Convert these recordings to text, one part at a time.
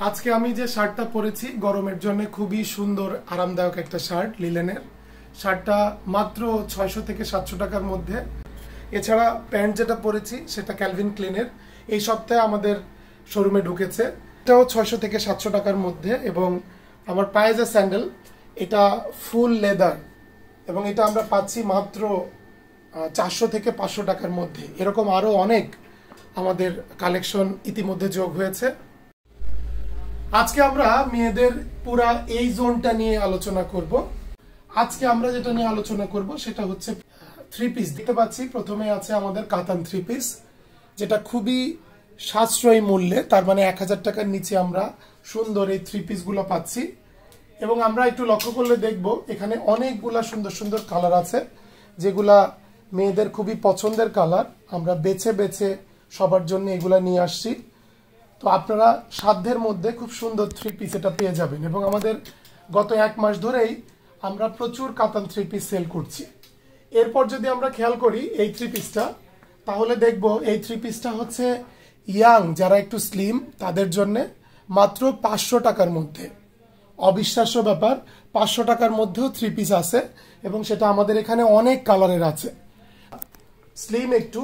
আজকে আমি যে শার্টটা পরেছি গরমের জন্য খুবই সুন্দর আরামদায়ক একটা শার্ট লিলেনের। শার্টটা মাত্র 600 থেকে 700 টাকার মধ্যে। এছাড়া প্যান্ট যেটা পরেছি সেটা ক্যালভিন ক্লিনের, এই সপ্তাহে আমাদের শোরুমে ঢুকেছে। এটাও 600 থেকে 700 টাকার মধ্যে। এবং আমার পায়ে যে স্যান্ডেল, এটা ফুল লেদার এবং এটা আমরা পাচ্ছি মাত্র 400 থেকে 500 টাকার মধ্যে। এরকম আরও অনেক আমাদের কালেকশন ইতিমধ্যে যোগ হয়েছে। আজকে আমরা মেয়েদের পুরা এই জোনটা নিয়ে আলোচনা করব। আজকে আমরা যেটা নিয়ে আলোচনা করব সেটা হচ্ছে থ্রি পিস। দেখতে পাচ্ছি প্রথমে আছে আমাদের কাতান থ্রি পিস, যেটা খুবই সাশ্রয়ী মূল্যে, তার মানে 1000 টাকার নিচে আমরা সুন্দর এই থ্রি পিসগুলো পাচ্ছি। এবং আমরা একটু লক্ষ্য করলে দেখব এখানে অনেকগুলা সুন্দর সুন্দর কালার আছে, যেগুলা মেয়েদের খুবই পছন্দের কালার। আমরা বেছে বেছে সবার জন্য এগুলা নিয়ে আসছি। তো আপনারা সাধ্যের মধ্যে খুব সুন্দর থ্রি পিস এটা পেয়ে যাবেন। এবং আমাদের গত 1 মাস ধরেই আমরা প্রচুর কাতান থ্রি পিস সেল করছি। এরপর যদি আমরা খেয়াল করি এই থ্রি পিসটা, তাহলে দেখব এই থ্রি পিসটা হচ্ছে ইয়াং যারা একটু স্লিম তাদের জন্য মাত্র 500 টাকার মধ্যে। অবিশ্বাস্য ব্যাপার, 500 টাকার মধ্যেও থ্রি পিস আছে এবং সেটা আমাদের এখানে অনেক কালারের আছে। স্লিম একটু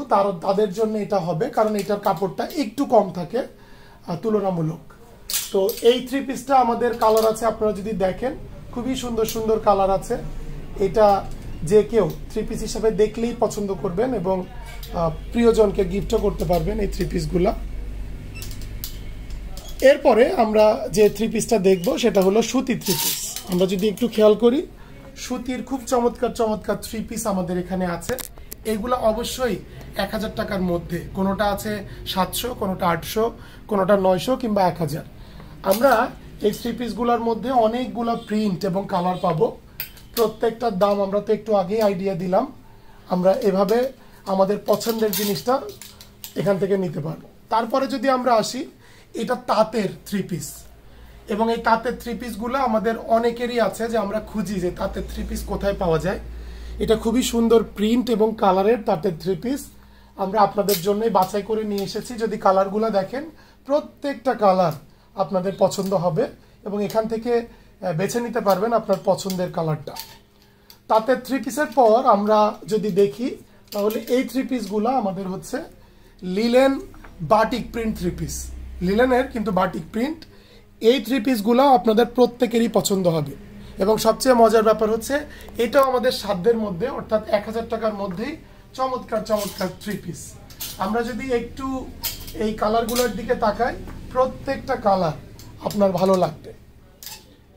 তাদের জন্য এটা হবে, কারণ এটার কাপড়টা একটু কম থাকে তুলনামূলক। তো এই থ্রি পিসটা আমাদের কালার আছে, আপনারা যদি দেখেন খুবই সুন্দর সুন্দর কালার আছে। এটা যে কেউ থ্রি পিস হিসাবে দেখলেই পছন্দ করবেন এবং প্রিয়জনকে গিফটও করতে পারবেন এই থ্রি পিসগুলা। এরপরে আমরা যে থ্রি পিসটা দেখব সেটা হলো সুতি থ্রি পিস। আমরা যদি একটু খেয়াল করি, সুতির খুব চমৎকার চমৎকার থ্রি পিস আমাদের এখানে আছে। এইগুলো অবশ্যই 1000 টাকার মধ্যে, কোনোটা আছে 700, কোনোটা 800, কোনোটা 900 কিংবা 1000। আমরা এই থ্রি পিসগুলোর মধ্যে অনেকগুলো প্রিন্ট এবং কালার পাবো। প্রত্যেকটার দাম আমরা তো একটু আগেই আইডিয়া দিলাম। আমরা এভাবে আমাদের পছন্দের জিনিসটা এখান থেকে নিতে পারবো। তারপরে যদি আমরা আসি, এটা তাঁতের থ্রি পিস এবং এই তাঁতের থ্রি পিসগুলো আমাদের অনেকেরই আছে যে আমরা খুঁজি যে তাঁতের থ্রি পিস কোথায় পাওয়া যায়। এটা খুবই সুন্দর প্রিন্ট এবং কালারের তাঁতের থ্রি পিস আমরা আপনাদের জন্যই বাছাই করে নিয়ে এসেছি। যদি কালারগুলো দেখেন, প্রত্যেকটা কালার আপনাদের পছন্দ হবে এবং এখান থেকে বেছে নিতে পারবেন আপনার পছন্দের কালারটা। তাঁতের থ্রি পিসের পর আমরা যদি দেখি, তাহলে এই থ্রি পিসগুলো আমাদের হচ্ছে linen batik print three piece. লিলেনের কিন্তু বাটিক প্রিন্ট। এই থ্রি পিসগুলো আপনাদের প্রত্যেকেরই পছন্দ হবে এবং সবচেয়ে মজার ব্যাপার হচ্ছে এটাও আমাদের সাধ্যের মধ্যে, অর্থাৎ 1000 টাকার মধ্যেই চমৎকার চমৎকার থ্রি পিস। আমরা যদি একটু এই কালারগুলোর দিকে তাকাই, প্রত্যেকটা কালার আপনার ভালো লাগবে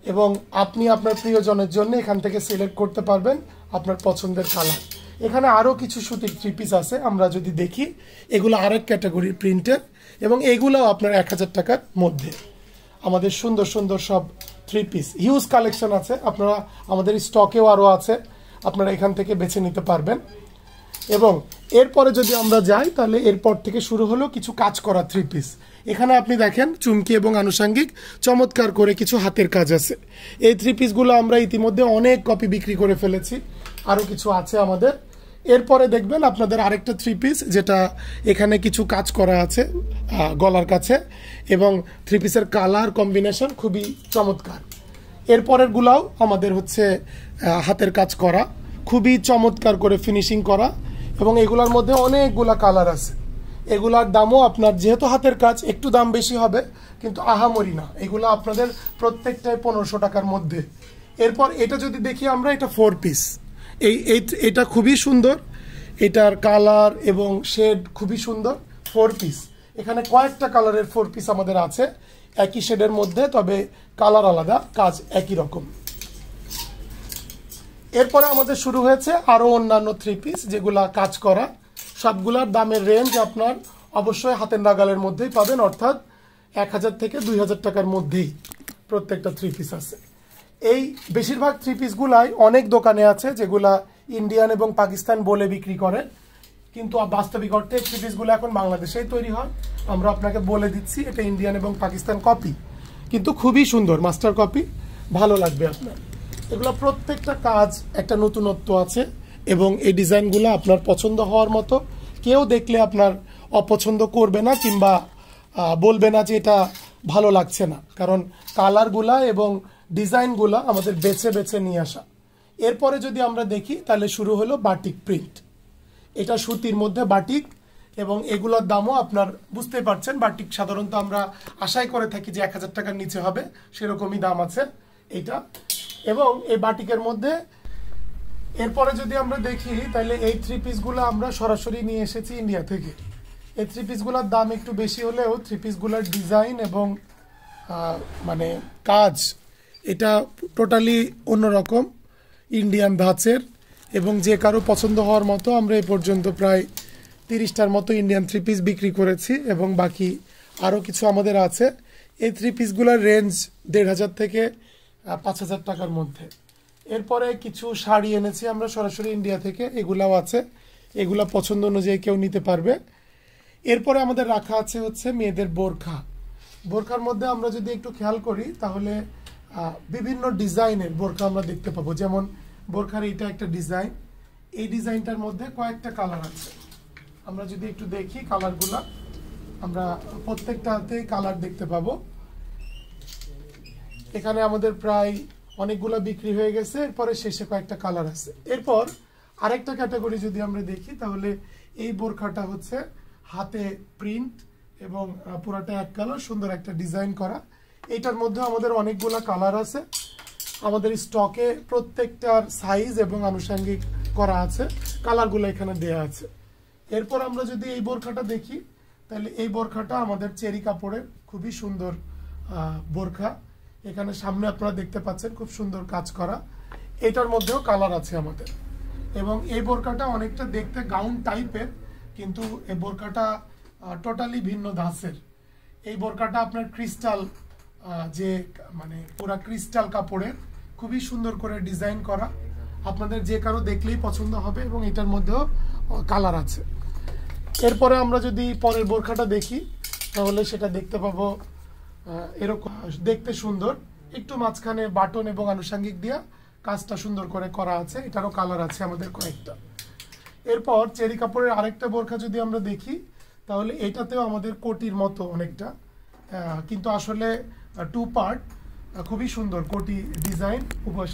এবং আপনি আপনার প্রিয়জনের জন্য এখান থেকে সিলেক্ট করতে পারবেন আপনার পছন্দের কালার। এখানে আরও কিছু সুতির থ্রি পিস আছে, আমরা যদি দেখি এগুলো আরেক ক্যাটাগরির প্রিন্টের এবং এগুলোও আপনার 1000 টাকার মধ্যে। আমাদের সুন্দর সুন্দর সব থ্রি পিস হিউজ কালেকশন আছে, আপনারা আমাদের স্টকেও আরও আছে, আপনারা এখান থেকে বেছে নিতে পারবেন। এবং এরপরে যদি আমরা যাই, তাহলে এরপর থেকে শুরু হলো কিছু কাজ করা থ্রি পিস। এখানে আপনি দেখেন চুমকি এবং আনুষঙ্গিক চমৎকার করে কিছু হাতের কাজ আছে। এই থ্রি পিসগুলো আমরা ইতিমধ্যে অনেক কপি বিক্রি করে ফেলেছি, আরও কিছু আছে আমাদের। এরপরে দেখবেন আপনাদের আরেকটা থ্রি পিস, যেটা এখানে কিছু কাজ করা আছে গলার কাছে এবং থ্রি পিসের কালার কম্বিনেশন খুবই চমৎকার। এরপরের গুলাও আমাদের হচ্ছে হাতের কাজ করা, খুবই চমৎকার করে ফিনিশিং করা এবং এগুলার মধ্যে অনেকগুলা কালার আছে। এগুলার দামও আপনার, যেহেতু হাতের কাজ একটু দাম বেশি হবে কিন্তু আহামরি না, এগুলো আপনাদের প্রত্যেকটাই 1500 টাকার মধ্যে। এরপর এটা যদি দেখি আমরা, এটা 4 পিস। এটা খুবই সুন্দর, এটার কালার এবং শেড খুবই সুন্দর। 4 পিস, এখানে কয়েকটা কালারের 4 পিস আমাদের আছে একই শেডের মধ্যে, তবে কালার আলাদা, কাজ একই রকম। এরপরে আমাদের শুরু হয়েছে আরও অন্যান্য থ্রি পিস, যেগুলা কাজ করা। সবগুলার দামের রেঞ্জ আপনার অবশ্যই হাতের নাগালের মধ্যেই পাবেন, অর্থাৎ 1000 থেকে 2000 টাকার মধ্যেই প্রত্যেকটা থ্রি পিস আছে। এই বেশিরভাগ থ্রি পিসগুলাই অনেক দোকানে আছে যেগুলা ইন্ডিয়ান এবং পাকিস্তান বলে বিক্রি করে, কিন্তু বাস্তবিক অর্থে থ্রি পিসগুলো এখন বাংলাদেশেই তৈরি হয়। আমরা আপনাকে বলে দিচ্ছি এটা ইন্ডিয়ান এবং পাকিস্তান কপি, কিন্তু খুবই সুন্দর মাস্টার কপি, ভালো লাগবে আপনার। এগুলো প্রত্যেকটা কাজ একটা নতুনত্ব আছে এবং এই ডিজাইনগুলো আপনার পছন্দ হওয়ার মতো। কেউ দেখলে আপনার অপছন্দ করবে না কিংবা বলবে না যে এটা ভালো লাগছে না, কারণ কালারগুলা এবং ডিজাইনগুলা আমাদের বেছে বেছে নিয়ে আসা। এরপরে যদি আমরা দেখি তাহলে শুরু হলো বাটিক প্রিন্ট। এটা সুতির মধ্যে বাটিক, এবং এগুলোর দামও আপনার বুঝতে পারছেন, বাটিক সাধারণত আমরা আশাই করে থাকি যে 1000 টাকার নিচে হবে, সেরকমই দাম আছে এটা। এবং এই বাটিকের মধ্যে এরপরে যদি আমরা দেখি তাহলে এই থ্রি পিসগুলো আমরা সরাসরি নিয়ে এসেছি ইন্ডিয়া থেকে। এই থ্রি পিসগুলোর দাম একটু বেশি হলেও থ্রি পিসগুলোর ডিজাইন এবং মানে কাজ এটা টোটালি অন্যরকম, ইন্ডিয়ান ধাঁচের, এবং যে কারো পছন্দ হওয়ার মতো। আমরা এই পর্যন্ত প্রায় 30টার মতো ইন্ডিয়ান থ্রি পিস বিক্রি করেছি, এবং বাকি আরও কিছু আমাদের আছে। এই থ্রি পিসগুলোর রেঞ্জ 1500 থেকে 5000 টাকার মধ্যে। এরপরে কিছু শাড়ি এনেছি আমরা সরাসরি ইন্ডিয়া থেকে, এগুলাও আছে, এগুলা পছন্দ অনুযায়ী কেউ নিতে পারবে। এরপরে আমাদের রাখা আছে হচ্ছে মেয়েদের বোরখা। বোরখার মধ্যে আমরা যদি একটু খেয়াল করি তাহলে বিভিন্ন ডিজাইনের বোরখা আমরা দেখতে পাবো। যেমন বোরখার এইটা একটা ডিজাইন, এই ডিজাইনটার মধ্যে কয়েকটা কালার আছে। আমরা যদি একটু দেখি কালারগুলা, আমরা প্রত্যেকটাতেই কালার দেখতে পাবো। এখানে আমাদের প্রায় অনেকগুলো বিক্রি হয়ে গেছে, এরপরে শেষে কয়েকটা কালার আছে। এরপর আরেকটা ক্যাটাগরি যদি আমরা দেখি তাহলে এই বোরখাটা হচ্ছে হাতে প্রিন্ট এবং পুরাটা এক কালার, সুন্দর একটা ডিজাইন করা। এইটার মধ্যে আমাদের অনেকগুলো কালার আছে, আমাদের স্টকে প্রত্যেকটার সাইজ এবং আনুষঙ্গিক করা আছে, কালারগুলো এখানে দেয়া আছে। এরপর আমরা যদি এই বোরখাটা দেখি তাহলে এই বোরখাটা আমাদের চেরি কাপড়ের খুবই সুন্দর বোরখা। এখানে সামনে আপনারা দেখতে পাচ্ছেন খুব সুন্দর কাজ করা, এটার মধ্যেও কালার আছে আমাদের। এবং এই বোরখাটা অনেকটা দেখতে গাউন টাইপের, কিন্তু এই বোরখাটা টোটালি ভিন্ন ধাঁচের। এই বোরখাটা আপনার ক্রিস্টাল, যে মানে পুরা ক্রিস্টাল কাপড়ের, খুবই সুন্দর করে ডিজাইন করা, আপনাদের যে কারো দেখলেই পছন্দ হবে, এবং এটার মধ্যেও কালার আছে। এরপরে আমরা যদি পরের বোরখাটা দেখি তাহলে সেটা দেখতে পাবো এরকম দেখতে সুন্দর, একটু মাঝখানে বাটন এবং আনুষঙ্গিক দিয়া কাজটা সুন্দর করে করা আছে, এটারও কালার আছে আমাদের কয়েকটা। এরপর চেরি কাপড়ের আরেকটা বোরখা যদি আমরা দেখি তাহলে এটাতেও আমাদের কোটির মতো অনেকটা, কিন্তু আসলে 2 পার্ট, খুবই সুন্দর কোটি ডিজাইন,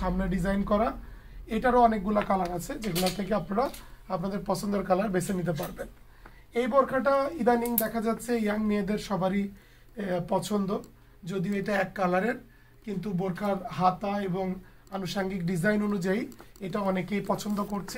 সামনে ডিজাইন করা। এটারও অনেকগুলো কালার আছে, যেগুলো থেকে আপনারা আপনাদের পছন্দের কালার বেছে নিতে পারবেন। এই বোরখাটা ইদানিং দেখা যাচ্ছে ইয়াং মেয়েদের সবারই পছন্দ, যদিও এটা এক কালারের, কিন্তু বোরখার হাতা এবং আনুষঙ্গিক ডিজাইন অনুযায়ী এটা অনেকেই পছন্দ করছে।